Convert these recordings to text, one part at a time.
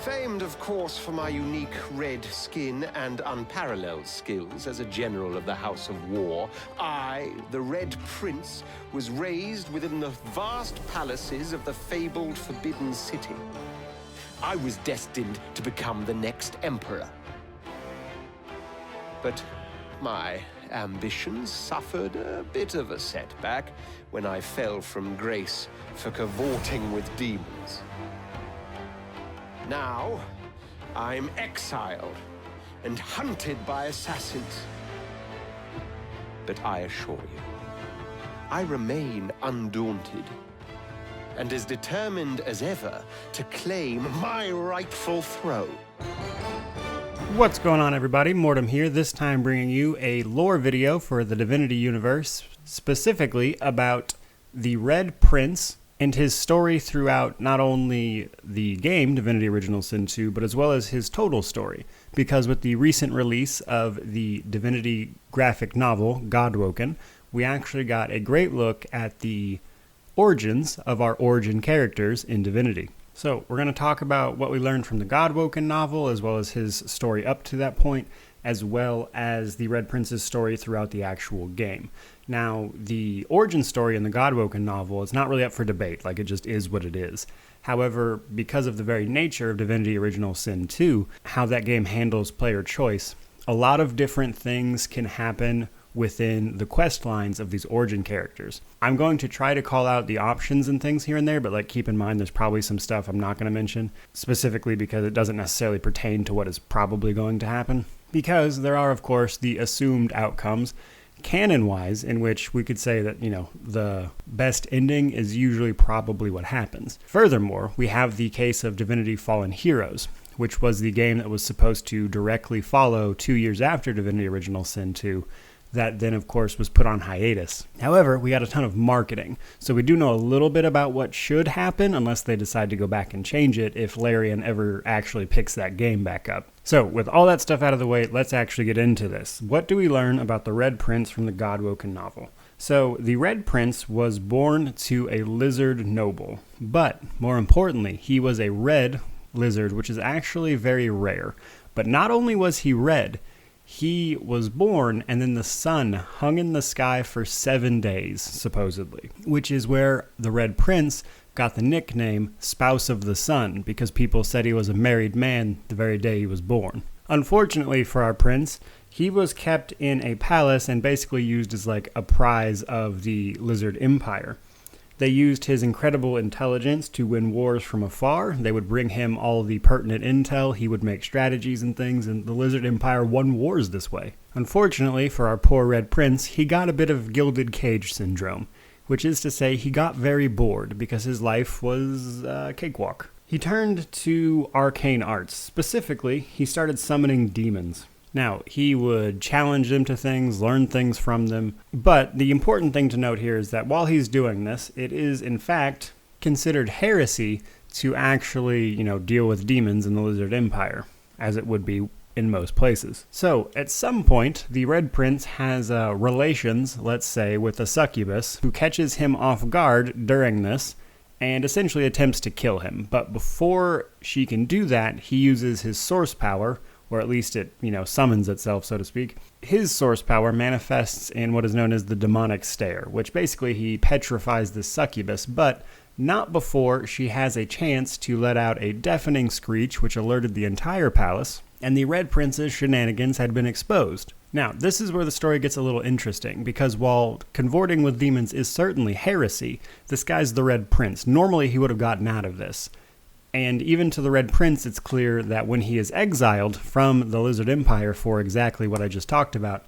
Famed, of course, for my unique red skin and unparalleled skills as a general of the House of War, I, the Red Prince, was raised within the vast palaces of the fabled Forbidden City. I was destined to become the next emperor. But my ambitions suffered a bit of a setback when I fell from grace for cavorting with demons. Now, I'm exiled and hunted by assassins. But I assure you, I remain undaunted and as determined as ever to claim my rightful throne. What's going on, everybody? Mortem here, this time bringing you a lore video for the Divinity universe, specifically about the Red Prince and his story throughout not only the game, Divinity Original Sin 2, but as well as his total story. Because with the recent release of the Divinity graphic novel, Godwoken, we actually got a great look at the origins of our origin characters in Divinity. So we're going to talk about what we learned from the Godwoken novel, as well as his story up to that point, as well as the Red Prince's story throughout the actual game. Now, the origin story in the Godwoken novel is not really up for debate, like it just is what it is. However, because of the very nature of Divinity Original Sin 2, how that game handles player choice, a lot of different things can happen within the quest lines of these origin characters. I'm going to try to call out the options and things here and there, but keep in mind there's probably some stuff I'm not going to mention, specifically because it doesn't necessarily pertain to what is probably going to happen. Because there are, of course, the assumed outcomes, canon-wise, in which we could say that, the best ending is usually probably what happens. Furthermore, we have the case of Divinity Fallen Heroes, which was the game that was supposed to directly follow 2 years after Divinity Original Sin 2, that then, of course, was put on hiatus. However, we got a ton of marketing, so we do know a little bit about what should happen, unless they decide to go back and change it if Larian ever actually picks that game back up. So, with all that stuff out of the way, let's actually get into this. What do we learn about the Red Prince from the Godwoken novel? So, the Red Prince was born to a lizard noble, but, more importantly, he was a red lizard, which is actually very rare. But not only was he red, he was born, and then the sun hung in the sky for 7 days, supposedly, which is where the Red Prince got the nickname Spouse of the Sun, because people said he was a married man the very day he was born. Unfortunately for our prince, he was kept in a palace and basically used as a prize of the Lizard Empire. They used his incredible intelligence to win wars from afar. They would bring him all the pertinent intel. He would make strategies and things, and the Lizard Empire won wars this way. Unfortunately for our poor Red Prince, he got a bit of Gilded Cage syndrome, which is to say he got very bored because his life was a cakewalk. He turned to arcane arts. Specifically, he started summoning demons. Now, he would challenge them to things, learn things from them, but the important thing to note here is that while he's doing this, it is in fact considered heresy to actually, deal with demons in the Lizard Empire, as it would be in most places. So, at some point, the Red Prince has relations, let's say, with a succubus, who catches him off guard during this, and essentially attempts to kill him. But before she can do that, he uses his source power, or at least it, summons itself, so to speak. His source power manifests in what is known as the demonic stare, which basically he petrifies the succubus, but not before she has a chance to let out a deafening screech, which alerted the entire palace, and the Red Prince's shenanigans had been exposed. Now, this is where the story gets a little interesting, because while cavorting with demons is certainly heresy, this guy's the Red Prince. Normally, he would have gotten out of this. And even to the Red Prince, it's clear that when he is exiled from the Lizard Empire for exactly what I just talked about,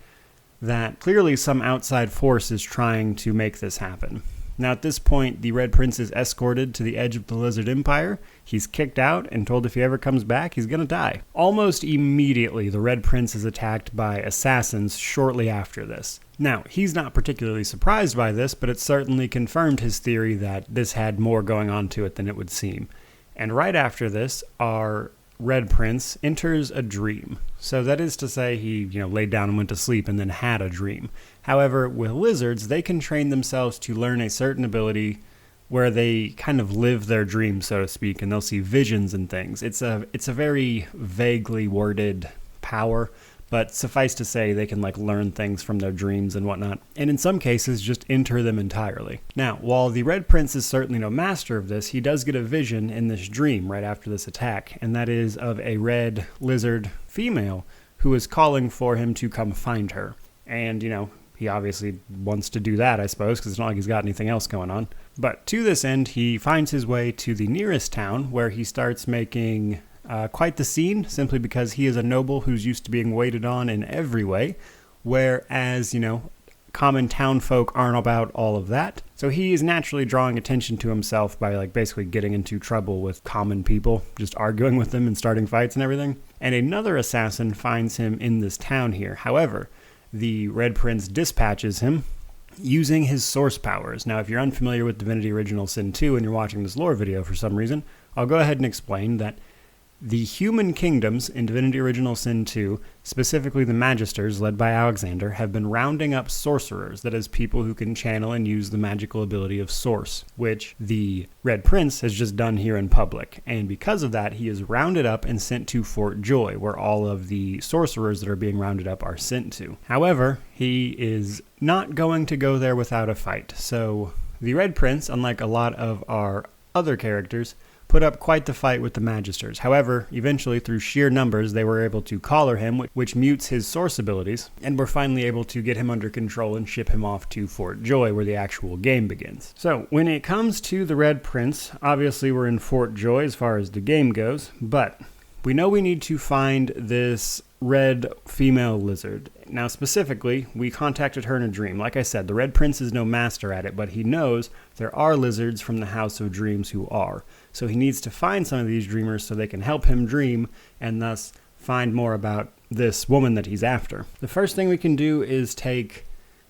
that clearly some outside force is trying to make this happen. Now at this point, the Red Prince is escorted to the edge of the Lizard Empire. He's kicked out and told if he ever comes back, he's gonna die. Almost immediately, the Red Prince is attacked by assassins shortly after this. Now, he's not particularly surprised by this, but it certainly confirmed his theory that this had more going on to it than it would seem. And right after this, our Red Prince enters a dream. So that is to say he, laid down and went to sleep and then had a dream. However, with lizards, they can train themselves to learn a certain ability where they kind of live their dreams, so to speak, and they'll see visions and things. It's a very vaguely worded power, but suffice to say they can learn things from their dreams and whatnot, and in some cases just enter them entirely. Now, while the Red Prince is certainly no master of this, he does get a vision in this dream right after this attack, and that is of a red lizard female who is calling for him to come find her. And, he obviously wants to do that, I suppose, because it's not like he's got anything else going on. But to this end, he finds his way to the nearest town, where he starts making quite the scene, simply because he is a noble who's used to being waited on in every way, whereas, common town folk aren't about all of that. So he is naturally drawing attention to himself by basically getting into trouble with common people, just arguing with them and starting fights and everything. And another assassin finds him in this town here. However, the Red Prince dispatches him using his source powers. Now, if you're unfamiliar with Divinity Original Sin 2 and you're watching this lore video for some reason, I'll go ahead and explain that the human kingdoms in Divinity Original Sin 2, specifically the Magisters led by Alexander, have been rounding up sorcerers, that is, people who can channel and use the magical ability of Source, which the Red Prince has just done here in public. And because of that, he is rounded up and sent to Fort Joy, where all of the sorcerers that are being rounded up are sent to. However, he is not going to go there without a fight. So the Red Prince, unlike a lot of our other characters, put up quite the fight with the Magisters. However, eventually, through sheer numbers, they were able to collar him, which mutes his source abilities, and were finally able to get him under control and ship him off to Fort Joy, where the actual game begins. So, when it comes to the Red Prince, obviously we're in Fort Joy as far as the game goes, but we know we need to find this red female lizard. Now, specifically, we contacted her in a dream. Like I said, the Red Prince is no master at it, but he knows there are lizards from the House of Dreams who are. So he needs to find some of these dreamers so they can help him dream and thus find more about this woman that he's after. The first thing we can do is take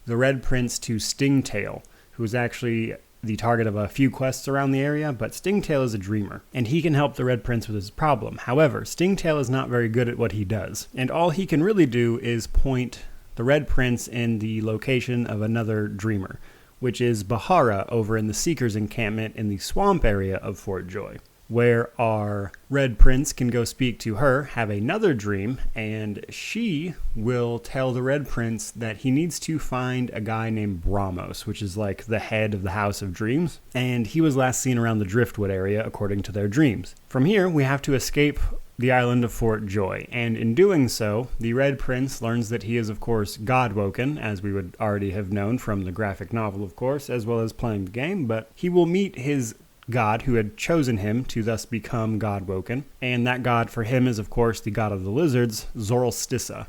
the Red Prince to Stingtail, who is actually the target of a few quests around the area, but Stingtail is a dreamer, and he can help the Red Prince with his problem. However, Stingtail is not very good at what he does, and all he can really do is point the Red Prince in the location of another dreamer, which is Bahara over in the Seeker's encampment in the swamp area of Fort Joy, where our Red Prince can go speak to her, have another dream, and she will tell the Red Prince that he needs to find a guy named Bramos, which is the head of the House of Dreams, and he was last seen around the Driftwood area according to their dreams. From here, we have to escape the island of Fort Joy, and in doing so, the Red Prince learns that he is, of course, God-woken, as we would already have known from the graphic novel, of course, as well as playing the game, but he will meet his god who had chosen him to thus become God-woken, and that god for him is, of course, the god of the lizards, Zorlstissa.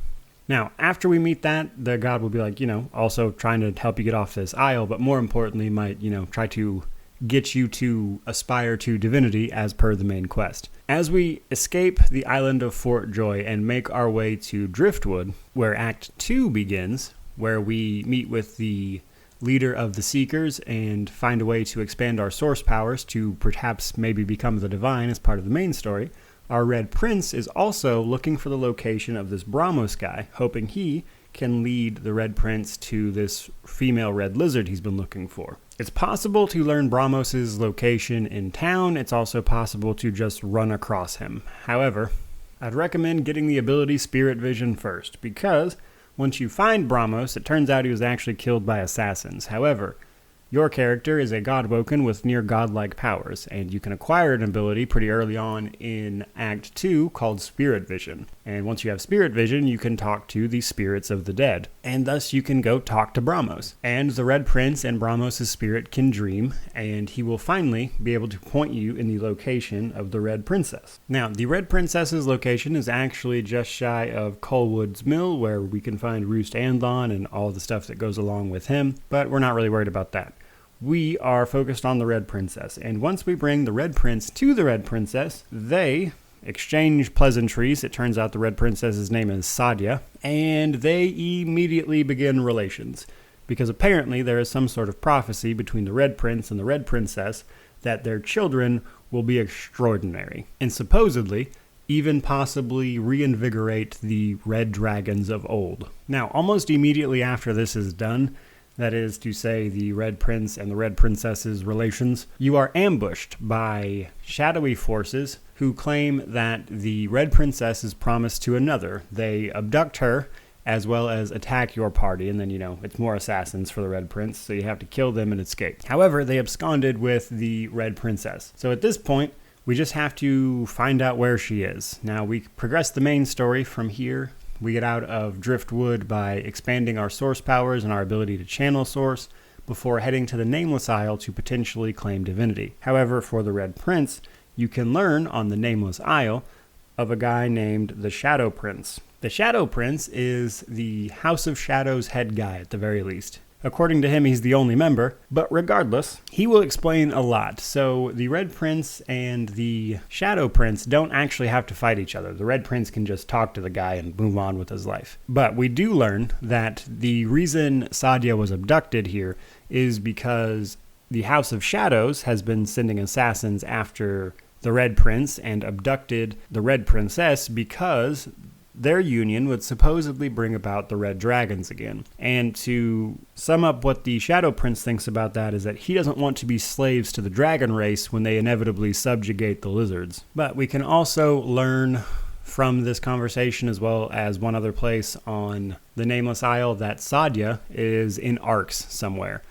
Now, after we meet that, the god will be also trying to help you get off this isle, but more importantly, might, try to get you to aspire to divinity as per the main quest. As we escape the island of Fort Joy and make our way to Driftwood, where Act 2 begins, where we meet with the leader of the Seekers and find a way to expand our source powers to perhaps maybe become the divine as part of the main story, our Red Prince is also looking for the location of this Bramos guy, hoping he can lead the Red Prince to this female red lizard he's been looking for. It's possible to learn Bramos' location in town. It's also possible to just run across him. However, I'd recommend getting the ability Spirit Vision first, because once you find Bramos, it turns out he was actually killed by assassins. However, your character is a God-woken with near godlike powers, and you can acquire an ability pretty early on in Act 2 called Spirit Vision. And once you have Spirit Vision, you can talk to the spirits of the dead, and thus you can go talk to Bramos. And the Red Prince and Bramos' spirit can dream, and he will finally be able to point you in the location of the Red Princess. Now, the Red Princess's location is actually just shy of Colwood's Mill, where we can find Roost Andlon and all the stuff that goes along with him, but we're not really worried about that. We are focused on the Red Princess, and once we bring the Red Prince to the Red Princess, they exchange pleasantries. It turns out the Red Princess's name is Sadia, and they immediately begin relations, because apparently there is some sort of prophecy between the Red Prince and the Red Princess that their children will be extraordinary, and supposedly even possibly reinvigorate the red dragons of old. Now, almost immediately after this is done, that is to say the Red Prince and the Red Princess's relations, you are ambushed by shadowy forces who claim that the Red Princess is promised to another. They abduct her as well as attack your party, and then, it's more assassins for the Red Prince, so you have to kill them and escape. However, they absconded with the Red Princess. So at this point, we just have to find out where she is. Now, we progress the main story from here. We get out of Driftwood by expanding our source powers and our ability to channel source before heading to the Nameless Isle to potentially claim Divinity. However, for the Red Prince, you can learn on the Nameless Isle of a guy named the Shadow Prince. The Shadow Prince is the House of Shadows head guy at the very least. According to him, he's the only member, but regardless, he will explain a lot. So the Red Prince and the Shadow Prince don't actually have to fight each other. The Red Prince can just talk to the guy and move on with his life. But we do learn that the reason Sadia was abducted here is because the House of Shadows has been sending assassins after the Red Prince and abducted the Red Princess because their union would supposedly bring about the Red Dragons again. And to sum up what the Shadow Prince thinks about that is that he doesn't want to be slaves to the dragon race when they inevitably subjugate the lizards. But we can also learn from this conversation, as well as one other place on the Nameless Isle, that Sadia is in Arx somewhere.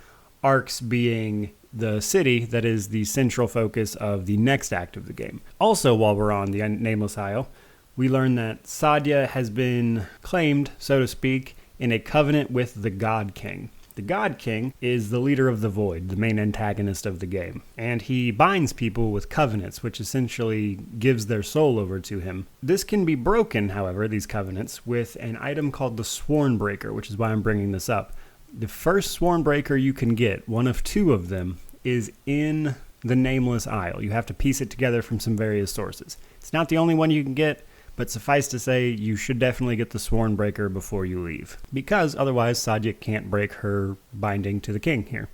Arx being the city that is the central focus of the next act of the game. Also, while we're on the Nameless Isle, we learn that Sadia has been claimed, so to speak, in a covenant with the God King. The God King is the leader of the Void, the main antagonist of the game, and he binds people with covenants, which essentially gives their soul over to him. This can be broken, however, these covenants, with an item called the Sworn Breaker, which is why I'm bringing this up. The first Sworn Breaker you can get, one of two of them, is in the Nameless Isle. You have to piece it together from some various sources. It's not the only one you can get, but suffice to say, you should definitely get the Sworn Breaker before you leave, because otherwise Sadia can't break her binding to the king here,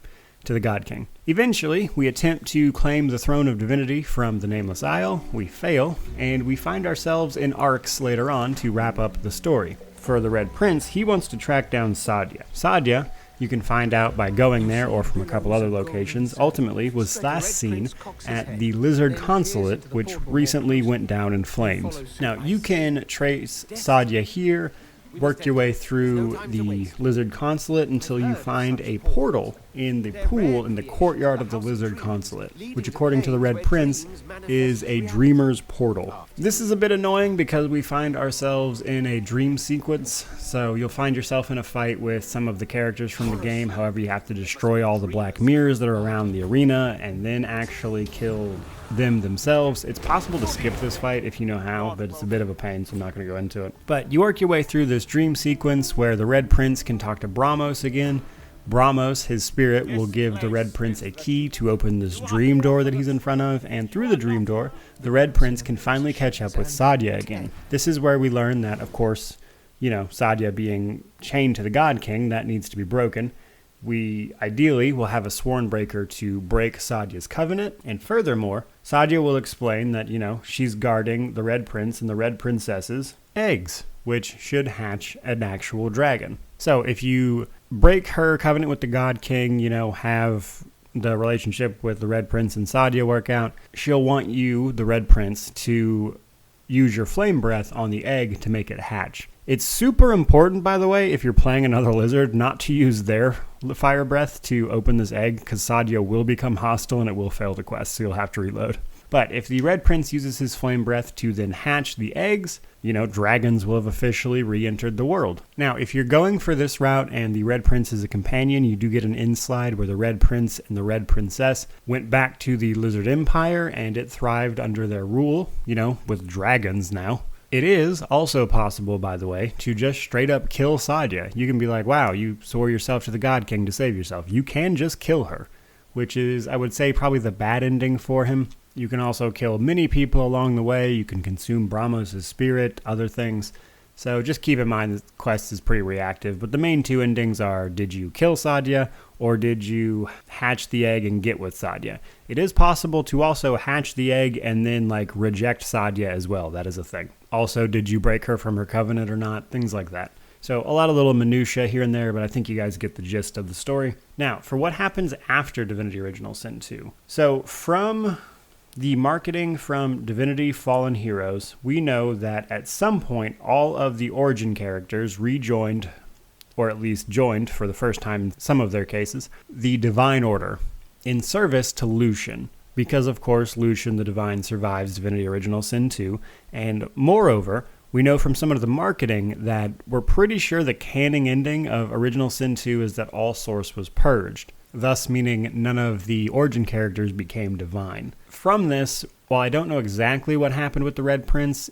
to the God King. Eventually, we attempt to claim the Throne of Divinity from the Nameless Isle, we fail, and we find ourselves in Arx later on to wrap up the story. For the Red Prince, he wants to track down Sadia. Sadia, you can find out by going there or from a couple other locations, ultimately was last seen at the Lizard Consulate, which recently went down in flames. Now, you can trace Sadia here, work your way through the Lizard Consulate until you find a portal in the pool in the courtyard of the Lizard Consulate, which according to the Red Prince is a dreamer's portal. This is a bit annoying because we find ourselves in a dream sequence, so you'll find yourself in a fight with some of the characters from the game. However, you have to destroy all the black mirrors that are around the arena and then actually kill them themselves. It's possible to skip this fight if you know how, but it's a bit of a pain, so I'm not going to go into it. But you work your way through this dream sequence where the Red Prince can talk to Brahmos again. Brahmos, his spirit, will give the Red Prince a key to open this dream door that he's in front of, and through the dream door, the Red Prince can finally catch up with Sadia again. This is where we learn that, of course, Sadia being chained to the God King, that needs to be broken. We ideally will have a Sworn Breaker to break Sadia's covenant, and furthermore, Sadia will explain that, she's guarding the Red Prince and the Red Princess's eggs, which should hatch an actual dragon. So if you break her covenant with the God King, have the relationship with the Red Prince and Sadia work out, she'll want you, the Red Prince, to use your flame breath on the egg to make it hatch. It's super important, by the way, if you're playing another lizard, not to use their fire breath to open this egg, because Sadia will become hostile and it will fail the quest, so you'll have to reload. But if the Red Prince uses his flame breath to then hatch the eggs, dragons will have officially re-entered the world. Now, if you're going for this route and the Red Prince is a companion, you do get an in-slide where the Red Prince and the Red Princess went back to the Lizard Empire and it thrived under their rule, with dragons now. It is also possible, by the way, to just straight up kill Sadia. You can be like, wow, you swore yourself to the God King to save yourself. You can just kill her, which is, I would say, probably the bad ending for him. You can also kill many people along the way. You can consume Brahmos' spirit, other things. So just keep in mind the quest is pretty reactive. But the main two endings are, did you kill Sadia or did you hatch the egg and get with Sadia? It is possible to also hatch the egg and then reject Sadia as well. That is a thing. Also, did you break her from her covenant or not? Things like that. So a lot of little minutiae here and there, but I think you guys get the gist of the story. Now, for what happens after Divinity Original Sin 2. So from the marketing from Divinity Fallen Heroes, we know that at some point all of the origin characters rejoined, or at least joined for the first time in some of their cases, the Divine Order in service to Lucian. Because of course Lucian the Divine survives Divinity Original Sin 2, and moreover, we know from some of the marketing that we're pretty sure the canon ending of Original Sin 2 is that all Source was purged, thus meaning none of the origin characters became divine. From this, while I don't know exactly what happened with the Red Prince,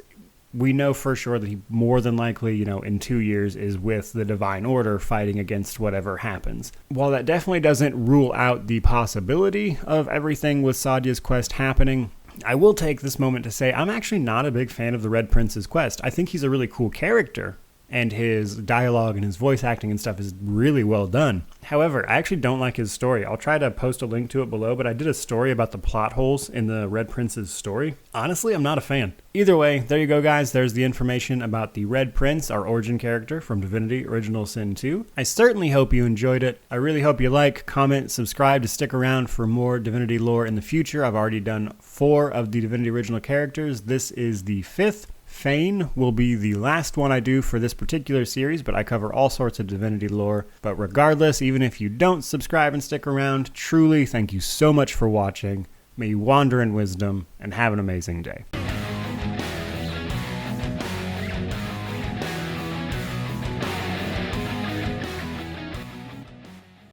we know for sure that he more than likely, in 2 years is with the Divine Order fighting against whatever happens. While that definitely doesn't rule out the possibility of everything with Sadia's quest happening, I will take this moment to say I'm actually not a big fan of the Red Prince's quest. I think he's a really cool character, and his dialogue and his voice acting and stuff is really well done. However, I actually don't like his story. I'll try to post a link to it below, but I did a story about the plot holes in the Red Prince's story. Honestly, I'm not a fan. Either way, there you go, guys. There's the information about the Red Prince, our origin character from Divinity Original Sin 2. I certainly hope you enjoyed it. I really hope you like, comment, subscribe to stick around for more Divinity lore in the future. I've already done 4 of the Divinity original characters. This is the 5th. Fane will be the last one I do for this particular series, but I cover all sorts of Divinity lore. But regardless, even if you don't subscribe and stick around, truly thank you so much for watching. May you wander in wisdom and have an amazing day.